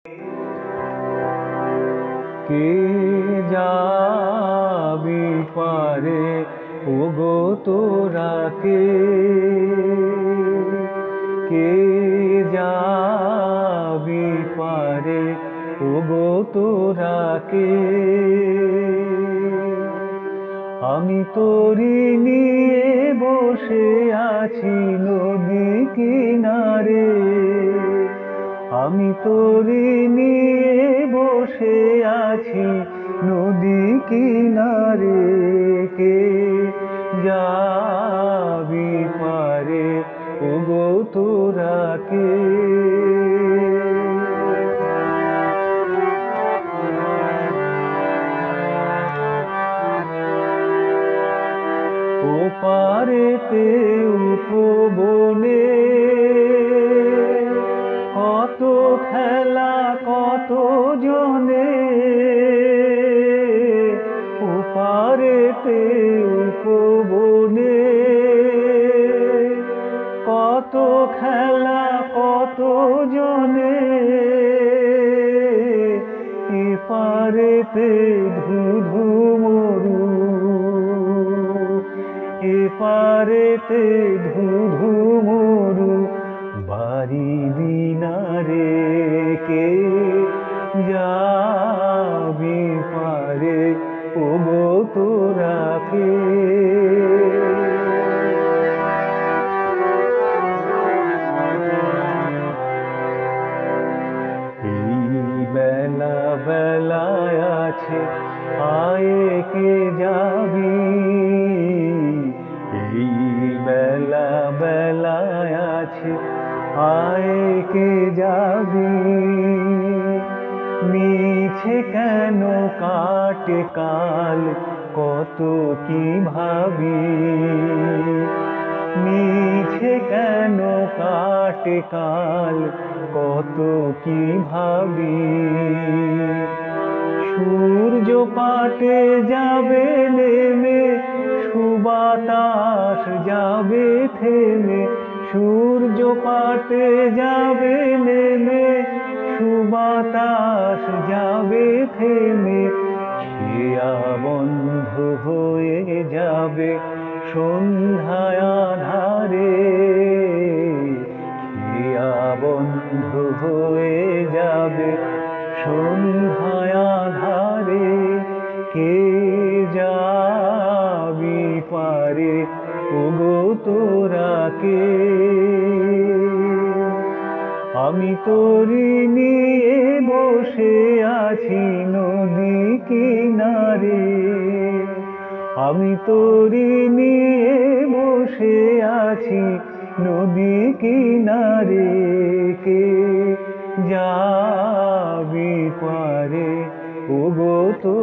কে যাবি পারে ওগো তোরা কে যাবি পারে ওগো তোরা কে আমি তোরি নিয়ে বসে আছি নদী কিনারে আমি তোরি নিয়ে বসে আছি নদী কিনারে কে যাবি পারে ওগো তোরা কে ওপারেতে উপবনে কত খেলা কত জনে ওপারেতে উপবনে কত খেলা কত জনে এপারেতে ধুধু মরু এপারেতে ধুধু মরু বাড়ি বিনারে কে যাবি পারে ওগো তোরা কে এই বেলা বেলায় আছে আয়ে কে যাবি এই বেলা বেলায় আছে আয়ে কে যাবি মিছে কেন কাটে কাল কত কি ভাবি মিছে কেন কাটে কাল কত কি ভাবি সূর্য পাটে যাবে নেমে সুবাতাস যাবে থেমে সূর্য পাটে যাবে নেমে সুবাতাস যাবে থেমে খেয়া বন্ধ হয়ে যাবে সন্ধ্যায় আধারে খেয়া বন্ধ হয়ে যাবে সন্ধ্যায় আধারে কে যাবি পারে ওগো তোরা কে আমি তোরি নিয়ে বসে আছি নদী কিনারে আমি তোরি নিয়ে বসে আছি নদী কিনারে কে যাবি পারে ওগো তো